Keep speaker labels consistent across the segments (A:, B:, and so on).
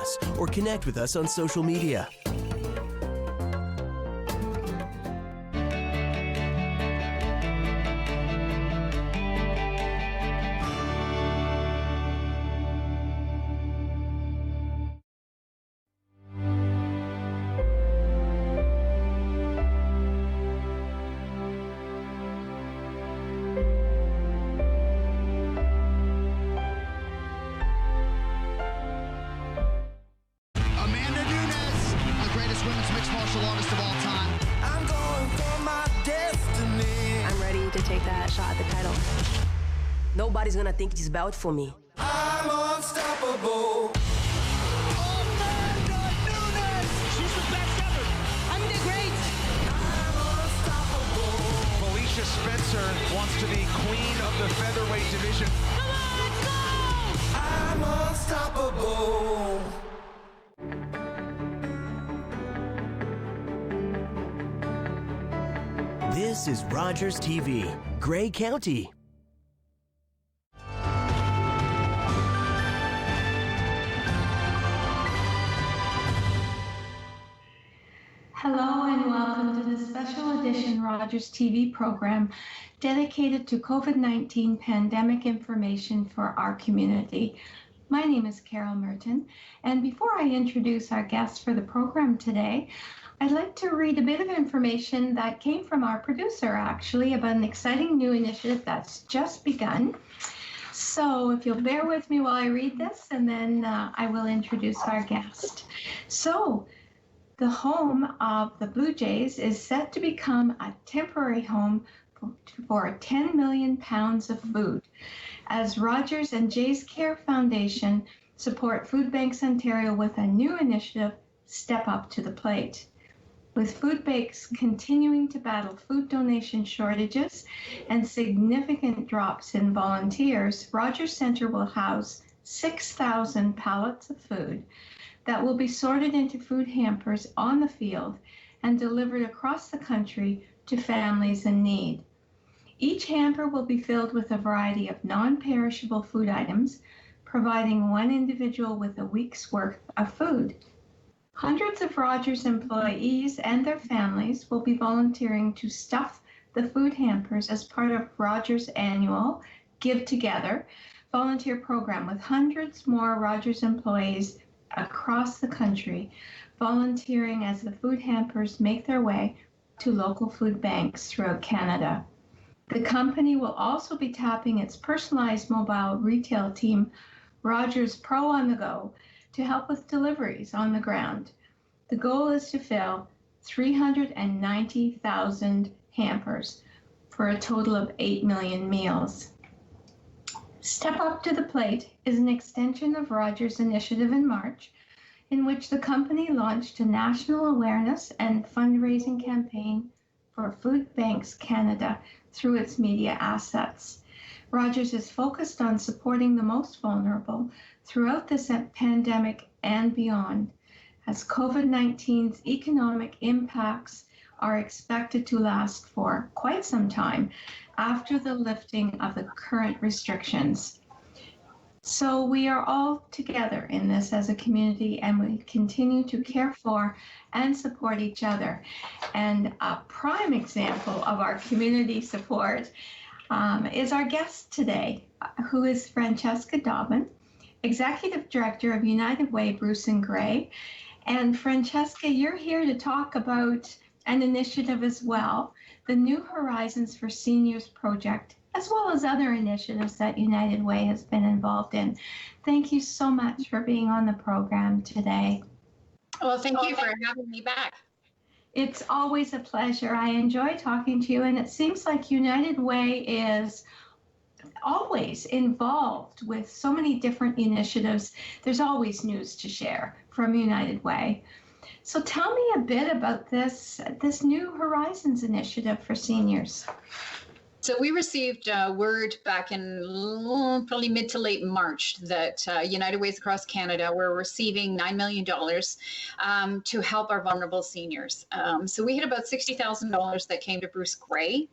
A: us or connect with us on social media.
B: Nobody's gonna think this belt for me.
C: I'm unstoppable.
D: Amanda Nunes! She's the best ever. I'm the great.
C: I'm unstoppable.
E: Felicia Spencer wants to be queen of the featherweight division.
D: Come on, let's go!
C: I'm unstoppable.
A: This is Rogers TV, Grey County.
F: Hello and welcome to the special edition Rogers TV program dedicated to COVID-19 pandemic information for our community. My name is Carol Merton, and before I introduce our guest for the program today, I'd like to read a bit of information that came from our producer, actually, about an exciting new initiative that's just begun. So if you'll bear with me while I read this, and then I will introduce our guest. So, the home of the Blue Jays is set to become a temporary home for 10 million pounds of food, as Rogers and Jays Care Foundation support Food Banks Ontario with a new initiative, Step Up to the Plate. With food banks continuing to battle food donation shortages and significant drops in volunteers, Rogers Centre will house 6,000 pallets of food that will be sorted into food hampers on the field and delivered across the country to families in need. Each hamper will be filled with a variety of non-perishable food items, providing one individual with a week's worth of food. Hundreds of Rogers employees and their families will be volunteering to stuff the food hampers as part of Rogers' annual Give Together volunteer program, with hundreds more Rogers employees across the country volunteering as the food hampers make their way to local food banks throughout Canada. The company will also be tapping its personalized mobile retail team, Rogers Pro on the Go, to help with deliveries on the ground. The goal is to fill 390,000 hampers for a total of 8 million meals. Step Up to the Plate is an extension of Rogers' initiative in March, in which the company launched a national awareness and fundraising campaign for Food Banks Canada through its media assets. Rogers is focused on supporting the most vulnerable throughout this pandemic and beyond, as COVID-19's economic impacts are expected to last for quite some time after the lifting of the current restrictions. So we are all together in this as a community, and we continue to care for and support each other. And a prime example of our community support is our guest today, who is Francesca Dobbyn, Executive Director of United Way Bruce and Gray. And Francesca, you're here to talk about an initiative as well, the New Horizons for Seniors project, as well as other initiatives that United Way has been involved in. Thank you so much for being on the program today.
G: Well, thank you for having me back.
F: It's always a pleasure. I enjoy talking to you, and it seems like United Way is always involved with so many different initiatives. There's always news to share from United Way. So tell me a bit about this New Horizons initiative for seniors.
G: So we received word back in probably mid to late March that United Ways across Canada were receiving $9 million to help our vulnerable seniors. So we had about $60,000 that came to Bruce Gray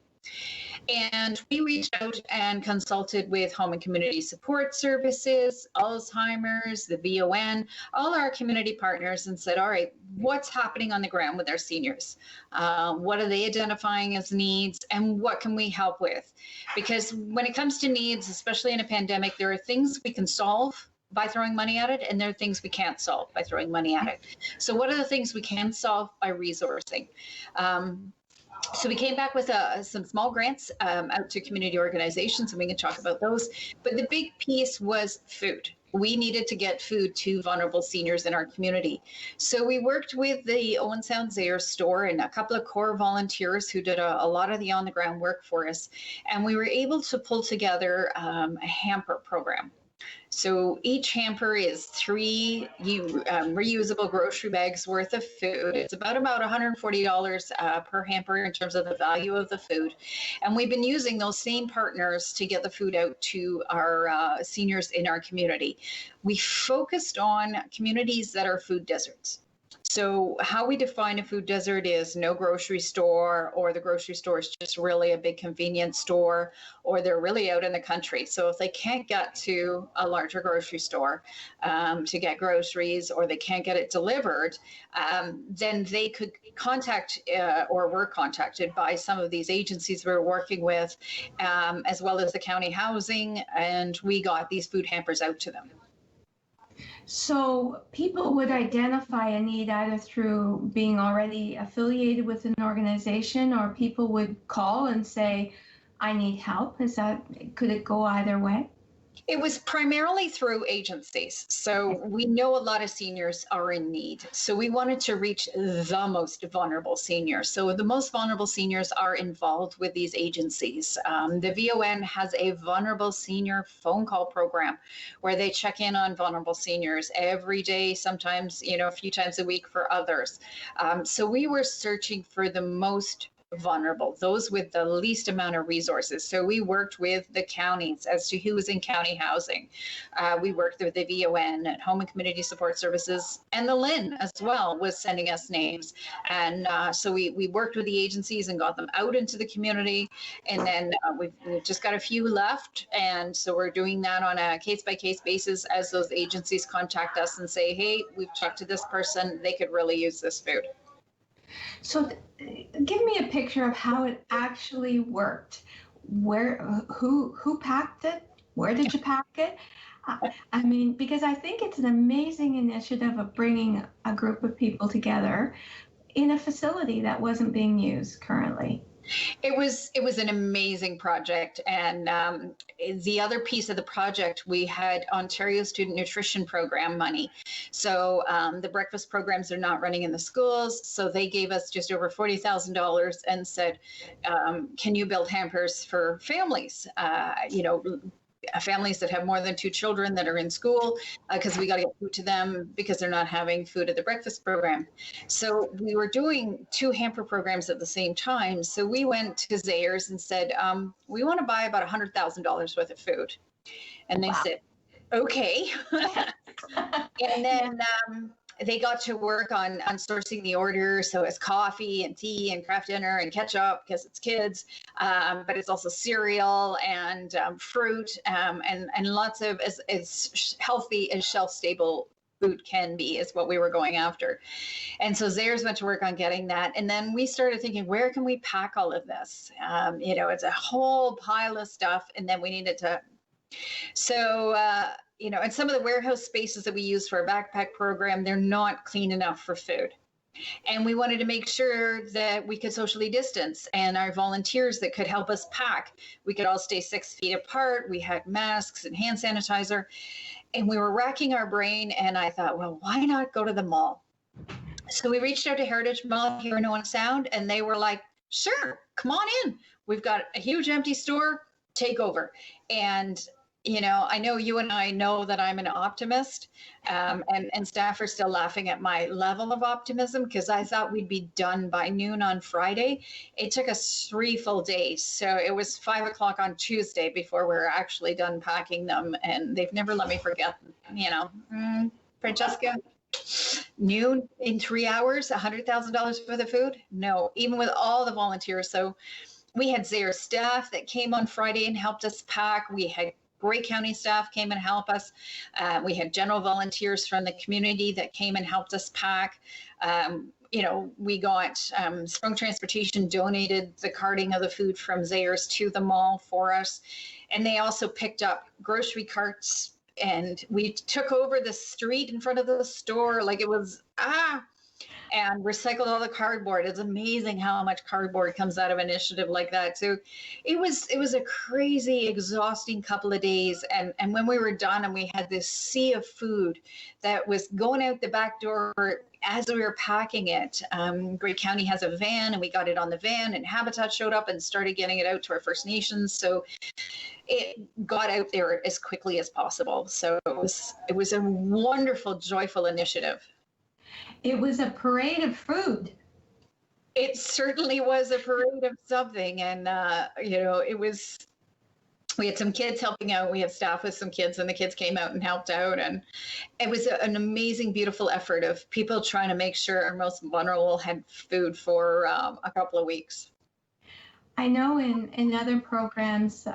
G: And we reached out and consulted with home and community support services, Alzheimer's, the VON, all our community partners, and said, all right, what's happening on the ground with our seniors? What are they identifying as needs, and what can we help with? Because when it comes to needs, especially in a pandemic, there are things we can solve by throwing money at it, and there are things we can't solve by throwing money at it. So what are the things we can solve by resourcing? So we came back with some small grants out to community organizations, and we can talk about those. But the big piece was food. We needed to get food to vulnerable seniors in our community. So we worked with the Owen Sound Zayre store and a couple of core volunteers who did a lot of the on-the-ground work for us. And we were able to pull together a hamper program. So each hamper is 3 reusable grocery bags worth of food. It's about $140 per hamper in terms of the value of the food. And we've been using those same partners to get the food out to our seniors in our community. We focused on communities that are food deserts. So how we define a food desert is no grocery store, or the grocery store is just really a big convenience store, or they're really out in the country. So if they can't get to a larger grocery store to get groceries, or they can't get it delivered, then they could contact or were contacted by some of these agencies we're working with, as well as the county housing, and we got these food hampers out to them.
F: So people would identify a need either through being already affiliated with an organization, or people would call and say, I need help. Could it go either way?
G: It was primarily through agencies. So we know a lot of seniors are in need. So we wanted to reach the most vulnerable seniors. So the most vulnerable seniors are involved with these agencies. The VON has a vulnerable senior phone call program where they check in on vulnerable seniors every day, sometimes, a few times a week for others. So we were searching for the most vulnerable, those with the least amount of resources. So we worked with the counties as to who was in county housing. We worked with the VON and Home and Community Support Services, and the LIN as well was sending us names. And so we worked with the agencies and got them out into the community. And then we've just got a few left. And so we're doing that on a case-by-case basis as those agencies contact us and say, hey, we've talked to this person, they could really use this food.
F: So give me a picture of how it actually worked. Who packed it? Where did you pack it? I mean, because I think it's an amazing initiative of bringing a group of people together in a facility that wasn't being used currently.
G: It was an amazing project. And the other piece of the project, we had Ontario Student Nutrition Program money. So the breakfast programs are not running in the schools. So they gave us just over $40,000 and said, can you build hampers for families? Families that have more than 2 children that are in school, because we got to get food to them because they're not having food at the breakfast program. So we were doing 2 hamper programs at the same time. So we went to Zayre's and said, we want to buy about $100,000 worth of food. And they said, okay. And then they got to work on sourcing the order. So it's coffee and tea and craft dinner and ketchup because it's kids, but it's also cereal and fruit and lots of as healthy as shelf-stable food can be is what we were going after. And so Zayre's went to work on getting that. And then we started thinking, where can we pack all of this? It's a whole pile of stuff. And then we needed to, and some of the warehouse spaces that we use for our backpack program, they're not clean enough for food. And we wanted to make sure that we could socially distance, and our volunteers that could help us pack, we could all stay 6 feet apart. We had masks and hand sanitizer, and we were racking our brain. And I thought, well, why not go to the mall? So we reached out to Heritage Mall here in Owen Sound, and they were like, sure, come on in. We've got a huge empty store, take over. And I know you and I know that I'm an optimist, and staff are still laughing at my level of optimism because I thought we'd be done by noon on Friday. It took us 3 full days. So it was 5 o'clock on Tuesday before we were actually done packing them. And they've never let me forget, Francesca, noon in 3 hours, $100,000 for the food? No, even with all the volunteers. So We had Zaire staff that came on Friday and helped us pack. We had Grey County staff came and helped us. We had general volunteers from the community that came and helped us pack. We got Sprung Transportation donated the carting of the food from Zaire's to the mall for us. And they also picked up grocery carts, and we took over the street in front of the store like it was, and recycled all the cardboard. It's amazing how much cardboard comes out of an initiative like that. So it was a crazy, exhausting couple of days. And when we were done and we had this sea of food that was going out the back door as we were packing it, Grey County has a van, and we got it on the van, and Habitat showed up and started getting it out to our First Nations. So it got out there as quickly as possible. So it was a wonderful, joyful initiative.
F: It was a parade of food.
G: It certainly was a parade of something. And, we had some kids helping out. We had staff with some kids, and the kids came out and helped out. And it was an amazing, beautiful effort of people trying to make sure our most vulnerable had food for a couple of weeks.
F: I know in other programs,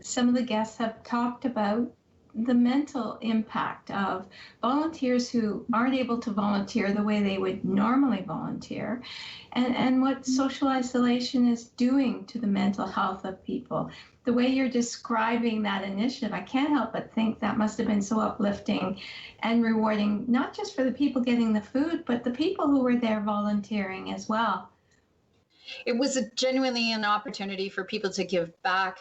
F: some of the guests have talked about the mental impact of volunteers who aren't able to volunteer the way they would normally volunteer, and what social isolation is doing to the mental health of people. The way you're describing that initiative, I can't help but think that must have been so uplifting and rewarding, not just for the people getting the food, but the people who were there volunteering as well.
G: It was genuinely an opportunity for people to give back.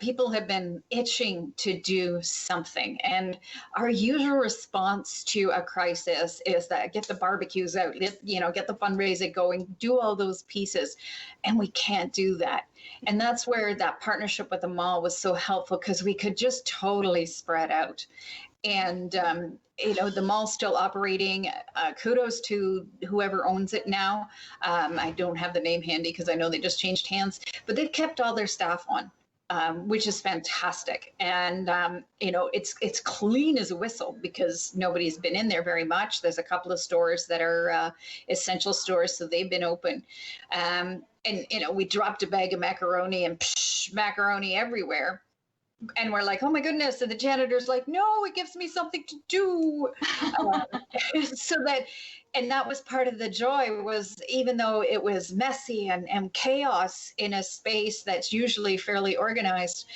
G: People have been itching to do something. And our usual response to a crisis is that get the barbecues out, get the fundraising going, do all those pieces. And we can't do that. And that's where that partnership with the mall was so helpful, because we could just totally spread out. And, the mall's still operating. Kudos to whoever owns it now. I don't have the name handy because I know they just changed hands, but they've kept all their staff on, which is fantastic. And, it's clean as a whistle because nobody's been in there very much. There's a couple of stores that are essential stores, so they've been open. And, we dropped a bag of macaroni and macaroni everywhere. And we're like, oh my goodness. And the janitor's like, no, it gives me something to do. That was part of the joy, was even though it was messy and chaos in a space that's usually fairly organized,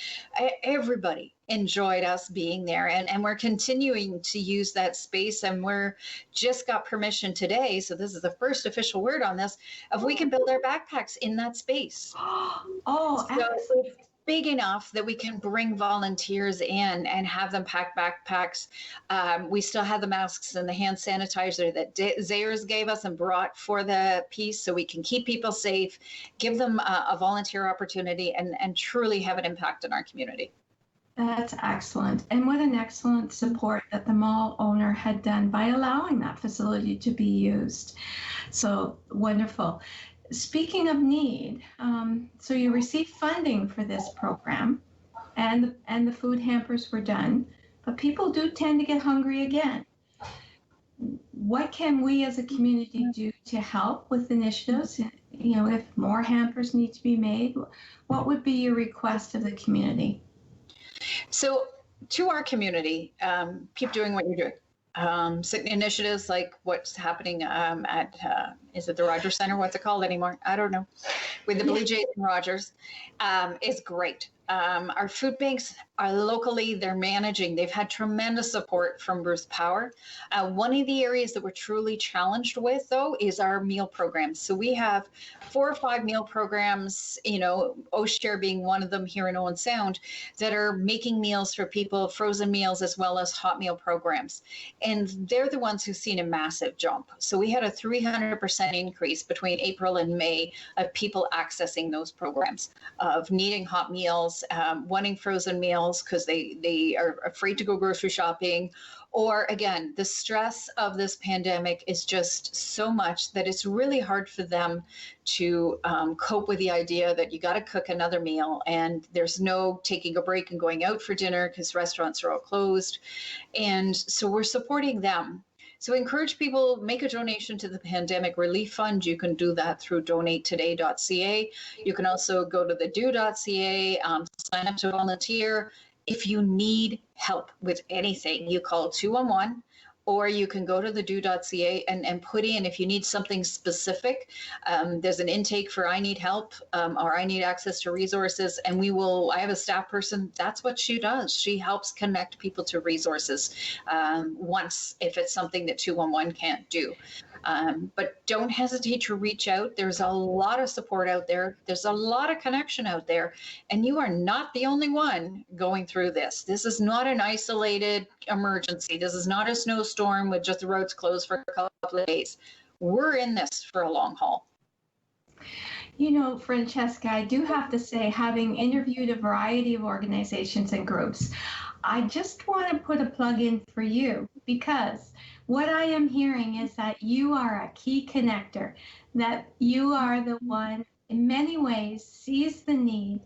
G: everybody enjoyed us being there. And we're continuing to use that space. And we're just got permission today. So this is the first official word on this, of we can build our backpacks in that space.
F: Oh,
G: so big enough that we can bring volunteers in and have them pack backpacks. We still have the masks and the hand sanitizer that Zaire's gave us and brought for the piece, so we can keep people safe, give them a volunteer opportunity, and truly have an impact in our community.
F: That's excellent. And what an excellent support that the mall owner had done by allowing that facility to be used. So wonderful. Speaking of need, so you received funding for this program, and the food hampers were done, but people do tend to get hungry again. What can we as a community do to help with initiatives? If more hampers need to be made, what would be your request of the community?
G: So to our community, keep doing what you're doing. Initiatives like what's happening at, is it the Rogers Center? What's it called anymore? I don't know. With the Blue Jays and Rogers is great. Our food banks are locally, they're managing. They've had tremendous support from Bruce Power. One of the areas that we're truly challenged with, though, is our meal programs. So we have 4 or 5 meal programs, Oshare being one of them here in Owen Sound, that are making meals for people, frozen meals, as well as hot meal programs. And they're the ones who've seen a massive jump. So we had a 300% increase between April and May of people accessing those programs, of needing hot meals, wanting frozen meals because they are afraid to go grocery shopping. Or again, the stress of this pandemic is just so much that it's really hard for them to cope with the idea that you got to cook another meal, and there's no taking a break and going out for dinner because restaurants are all closed. And so we're supporting them. So encourage people, make a donation to the Pandemic Relief Fund. You can do that through donatetoday.ca. You can also go to the do.ca, sign up to volunteer. If you need help with anything, you call 211. Or you can go to the do.ca and put in, if you need something specific, there's an intake for I need help or I need access to resources. And I have a staff person, that's what she does. She helps connect people to resources once, if it's something that 211 can't do. But don't hesitate to reach out. There's a lot of support out there. There's a lot of connection out there. And you are not the only one going through this. This is not an isolated emergency. This is not a snowstorm with just the roads closed for a couple of days. We're in this for a long haul.
F: You know, Francesca, I do have to say, having interviewed a variety of organizations and groups, I just want to put a plug in for you, because what I am hearing is that you are a key connector, that you are the one in many ways sees the need,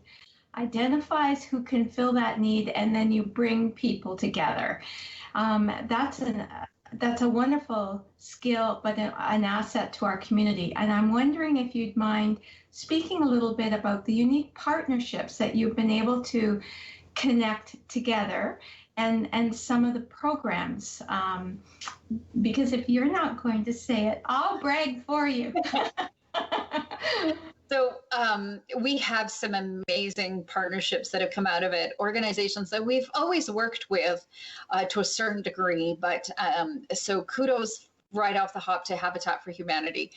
F: identifies who can fill that need, and then you bring people together. That's a wonderful skill, but an asset to our community. And I'm wondering if you'd mind speaking a little bit about the unique partnerships that you've been able to connect together, and some of the programs, because if you're not going to say it, I'll brag for you.
G: So we have some amazing partnerships that have come out of it, organizations that we've always worked with to a certain degree, but so kudos right off the hop to Habitat for Humanity.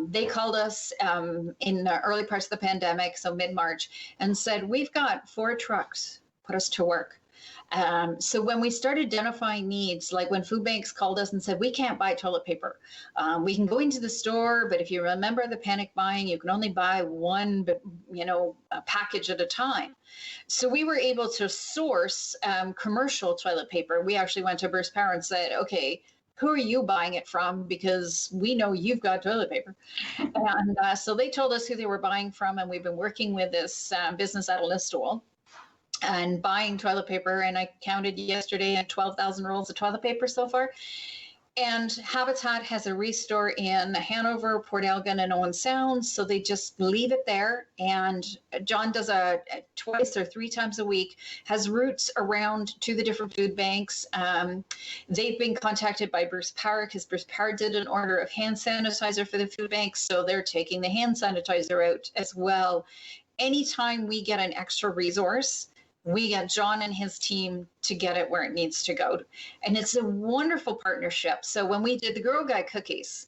G: They called us in the early parts of the pandemic, so mid-March, and said, we've got 4 trucks, put us to work. So when we started identifying needs, like when food banks called us and said, we can't buy toilet paper. We can go into the store, but if you remember the panic buying, you can only buy one, a package at a time. So we were able to source commercial toilet paper. We actually went to Bruce Power and said, okay, who are you buying it from? Because we know you've got toilet paper. And so they told us who they were buying from, and we've been working with this business out of Listowel and buying toilet paper. And I counted yesterday at 12,000 rolls of toilet paper so far. And Habitat has a restore in Hanover, Port Elgin, and Owen Sound. So they just leave it there. And John does a twice or 3 times a week, has routes around to the different food banks. They've been contacted by Bruce Power because Bruce Power did an order of hand sanitizer for the food banks. So they're taking the hand sanitizer out as well. Anytime we get an extra resource, we get John and his team to get it where it needs to go. And it's a wonderful partnership. So when we did the Girl Guide cookies,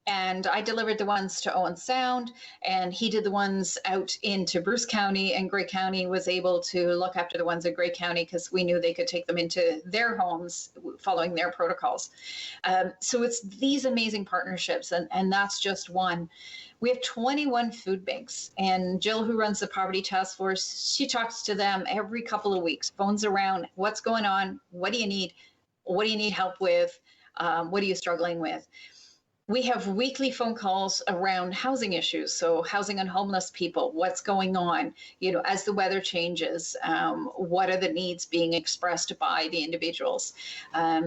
G: and I delivered the ones to Owen Sound, and he did the ones out into Bruce County, and Grey County was able to look after the ones in Grey County because we knew they could take them into their homes following their protocols. So it's these amazing partnerships, and that's just one. We have 21 food banks, and Jill, who runs the Poverty Task Force, she talks to them every couple of weeks, phones around, what's going on? What do you need? What do you need help with? What are you struggling with? We have weekly phone calls around housing issues. So housing on homeless people, what's going on, as the weather changes, what are the needs being expressed by the individuals?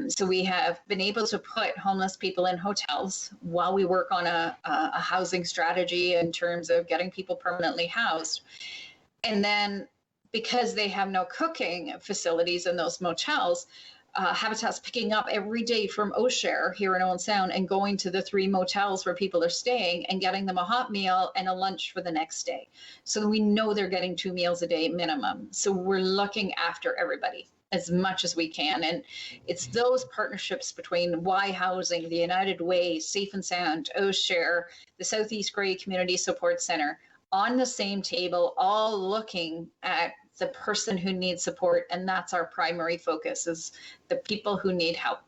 G: So we have been able to put homeless people in hotels while we work on a housing strategy in terms of getting people permanently housed. And then because they have no cooking facilities in those motels, Habitat's picking up every day from O'Share here in Owen Sound and going to the 3 motels where people are staying and getting them a hot meal and a lunch for the next day. So we know they're getting 2 meals a day minimum. So we're looking after everybody as much as we can. And it's those partnerships between Y Housing, the United Way, Safe and Sound, O'Share, the Southeast Grey Community Support Center, on the same table, all looking at the person who needs support. And that's our primary focus, is the people who need help.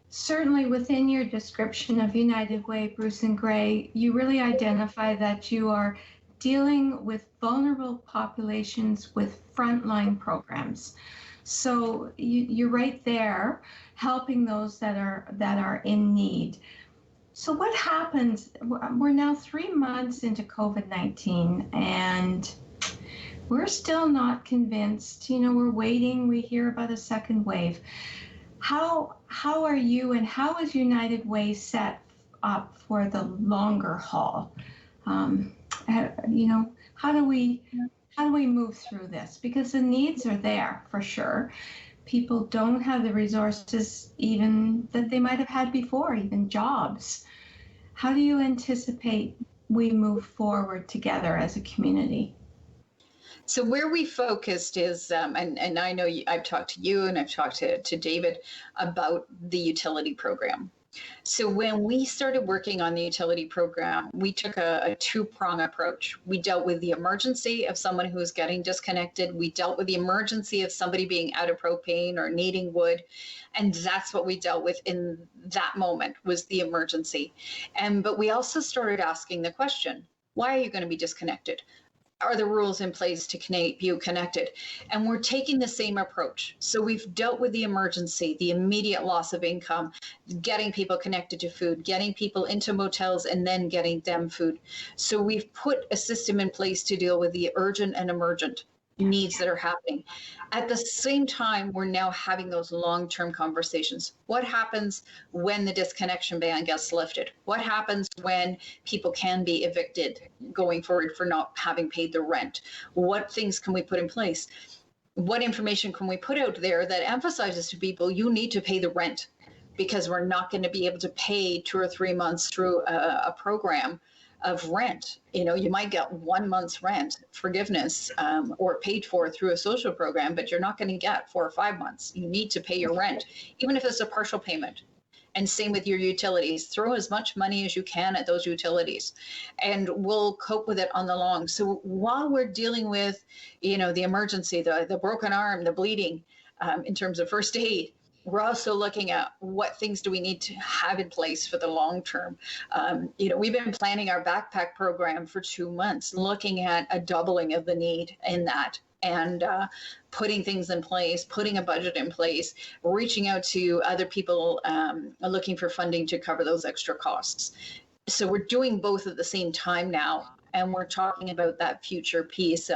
F: Certainly within your description of United Way, Bruce and Grey, you really identify that you are dealing with vulnerable populations with frontline programs. So you're right there helping those that are in need. So what happens? We're now 3 months into COVID-19, and we're still not convinced. We're waiting. We hear about a second wave. How how are you and how is United Way set up for the longer haul? You know, how do we move through this? Because the needs are there for sure. People don't have the resources even that they might have had before, even jobs. How do you anticipate we move forward together as a community?
G: So where we focused is, and I know I've talked to you and I've talked to David about the utility program. So when we started working on the utility program, we took a two-prong approach. We dealt with the emergency of someone who was getting disconnected. We dealt with the emergency of somebody being out of propane or needing wood. And that's what we dealt with in that moment, was the emergency. But we also started asking the question, why are you going to be disconnected? Are the rules in place to keep you connected? And we're taking the same approach. So we've dealt with the emergency, the immediate loss of income, getting people connected to food, getting people into motels, and then getting them food. So we've put a system in place to deal with the urgent and emergent needs that are happening. At the same time, we're now having those long-term conversations. What happens when the disconnection ban gets lifted? What happens when people can be evicted going forward for not having paid the rent? What things can we put in place? What information can we put out there that emphasizes to people, you need to pay the rent, because we're not going to be able to pay 2 or 3 months through a program of rent. You know, you might get 1 month's rent forgiveness or paid for through a social program, but you're not going to get 4 or 5 months. You need to pay your rent, even if it's a partial payment. And same with your utilities. Throw as much money as you can at those utilities, and we'll cope with it on the long. So while we're dealing with, you know, the emergency, the broken arm, the bleeding, in terms of first aid, we're also looking at what things do we need to have in place for the long term. You know, we've been planning our backpack program for 2 months, looking at a doubling of the need in that, and putting things in place, putting a budget in place, reaching out to other people looking for funding to cover those extra costs. So we're doing both at the same time now, and we're talking about that future piece.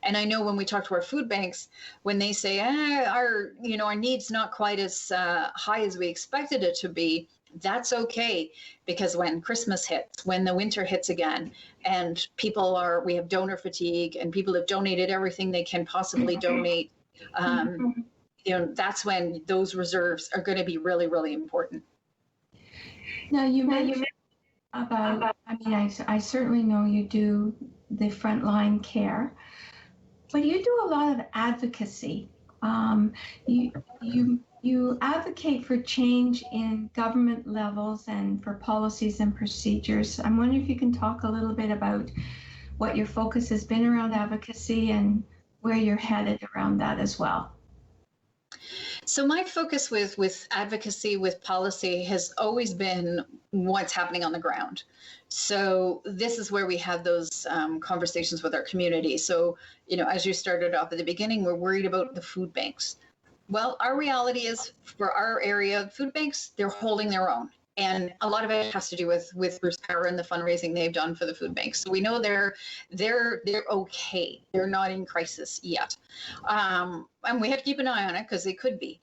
G: And I know when we talk to our food banks, when they say, our needs not quite as high as we expected it to be, that's okay. Because when Christmas hits, when the winter hits again, and we have donor fatigue, and people have donated everything they can possibly donate, that's when those reserves are going to be really, really important.
F: Now, you mentioned about, I certainly know you do the frontline care, but you do a lot of advocacy. You advocate for change in government levels and for policies and procedures. I'm wondering if you can talk a little bit about what your focus has been around advocacy and where you're headed around that as well.
G: So my focus with advocacy, with policy, has always been what's happening on the ground. So this is where we have those conversations with our community. So, you know, as you started off at the beginning, we're worried about the food banks. Well, our reality is, for our area, food banks, they're holding their own. And a lot of it has to do with Respite Care and the fundraising they've done for the food banks. So we know they're okay. They're not in crisis yet. And we have to keep an eye on it, because they could be.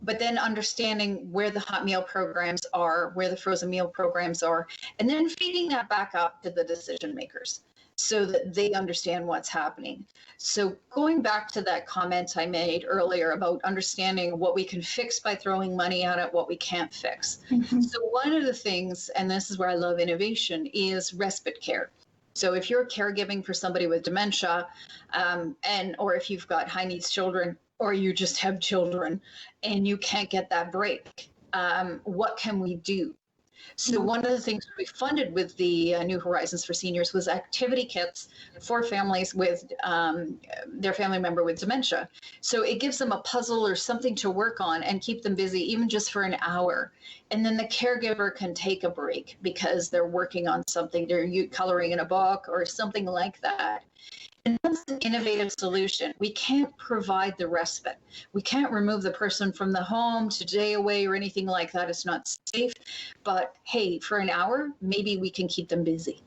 G: But then understanding where the hot meal programs are, where the frozen meal programs are, and then feeding that back up to the decision makers so that they understand what's happening. So going back to that comment I made earlier about understanding what we can fix by throwing money at it, what we can't fix. Mm-hmm. So one of the things, and this is where I love innovation, is respite care. So if you're caregiving for somebody with dementia, or if you've got high needs children, or you just have children and you can't get that break, what can we do? So one of the things we funded with the New Horizons for Seniors was activity kits for families with their family member with dementia. So it gives them a puzzle or something to work on and keep them busy, even just for an hour. And then the caregiver can take a break because they're working on something, they're coloring in a book or something like that. And that's an innovative solution. We can't provide the respite. We can't remove the person from the home to day away or anything like that. It's not safe. But hey, for an hour, maybe we can keep them busy.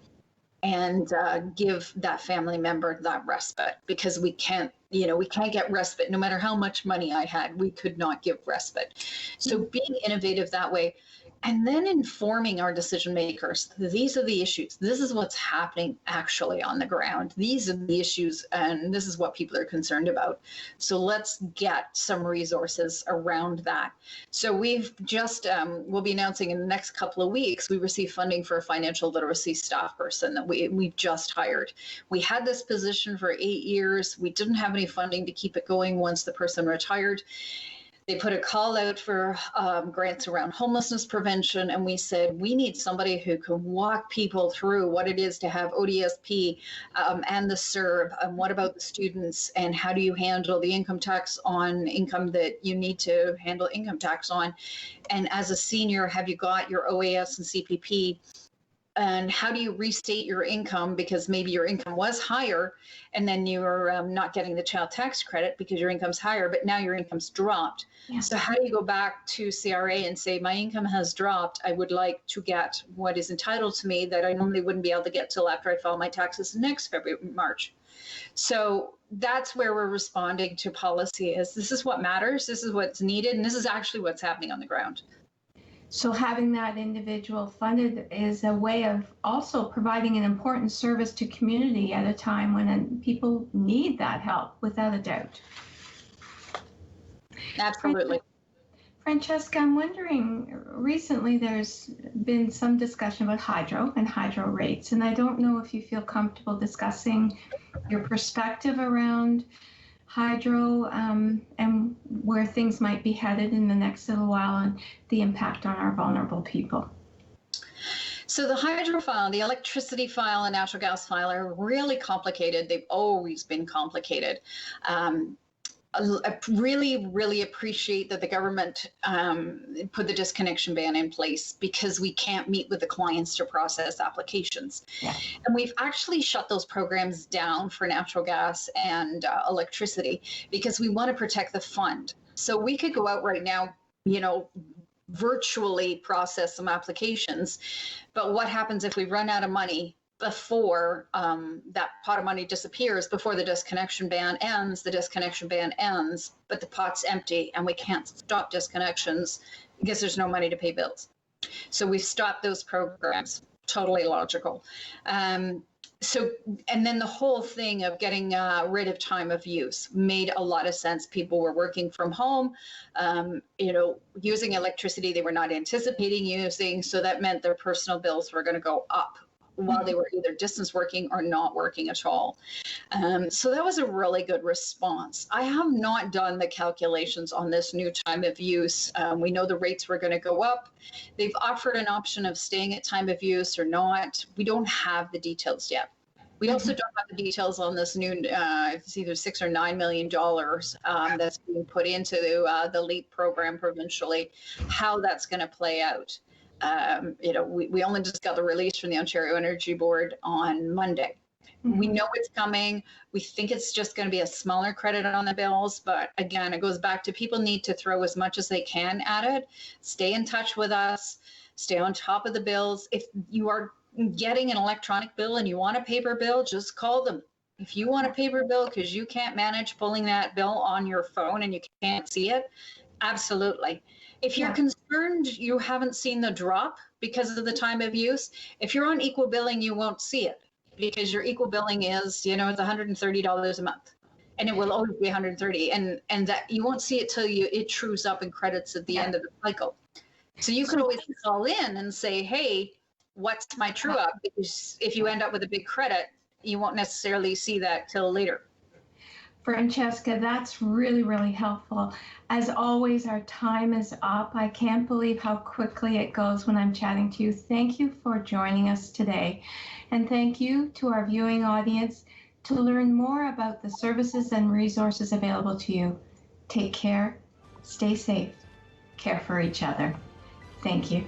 G: and give that family member that respite, because we can't get respite. No matter how much money I had, we could not give respite. So being innovative that way, and then informing our decision makers, these are the issues. This is what's happening actually on the ground. These are the issues, and this is what people are concerned about. So let's get some resources around that. So we've just, we'll be announcing in the next couple of weeks, we received funding for a financial literacy staff person that we just hired. We had this position for 8 years. We didn't have any funding to keep it going once the person retired. They put a call out for grants around homelessness prevention, and we said, we need somebody who can walk people through what it is to have ODSP and the CERB, and what about the students, and how do you handle the income tax on income that you need to handle income tax on, and as a senior, have you got your OAS and CPP? And how do you restate your income, because maybe your income was higher and then you're not getting the child tax credit because your income's higher, but now your income's dropped. Yeah. So how do you go back to CRA and say, my income has dropped, I would like to get what is entitled to me that I normally wouldn't be able to get till after I file my taxes next February, March. So that's where we're responding to policy is, this is what matters, this is what's needed, and this is actually what's happening on the ground.
F: So having that individual funded is a way of also providing an important service to community at a time when people need that help, without a doubt.
G: Absolutely.
F: Francesca, I'm wondering, recently there's been some discussion about hydro and hydro rates, and I don't know if you feel comfortable discussing your perspective around hydro and where things might be headed in the next little while and the impact on our vulnerable people.
G: So the hydro file, the electricity file, and natural gas file are really complicated. They've always been complicated. I really appreciate that the government put the disconnection ban in place, because we can't meet with the clients to process applications. Yeah. And we've actually shut those programs down for natural gas and electricity, because we want to protect the fund. So we could go out right now, virtually process some applications. But what happens if we run out of money before that pot of money disappears, before the disconnection ban ends? The disconnection ban ends, but the pot's empty and we can't stop disconnections because there's no money to pay bills. So we've stopped those programs. Totally logical. And then the whole thing of getting rid of time of use made a lot of sense. People were working from home, using electricity they were not anticipating using. So that meant their personal bills were going to go up while they were either distance working or not working at all. So that was a really good response. I have not done the calculations on this new time of use. We know the rates were going to go up. They've offered an option of staying at time of use or not. We don't have the details yet. We also don't have the details on this new, it's either $6 or $9 million that's being put into the LEAP program provincially, how that's going to play out. We only just got the release from the Ontario Energy Board on Monday. Mm-hmm. We know it's coming. We think it's just going to be a smaller credit on the bills. But again, it goes back to people need to throw as much as they can at it. Stay in touch with us. Stay on top of the bills. If you are getting an electronic bill and you want a paper bill, just call them. If you want a paper bill because you can't manage pulling that bill on your phone and you can't see it, absolutely. If you're concerned you haven't seen the drop because of the time of use, if you're on equal billing, you won't see it, because your equal billing is, it's $130 a month, and it will always be $130, and that you won't see it till it trues up and credits at the end of the cycle. So you could always call in and say, hey, what's my true up? Because if you end up with a big credit, you won't necessarily see that till later.
F: Francesca, that's really, really helpful. As always, our time is up. I can't believe how quickly it goes when I'm chatting to you. Thank you for joining us today. And thank you to our viewing audience. To learn more about the services and resources available to you, take care, stay safe, care for each other. Thank you.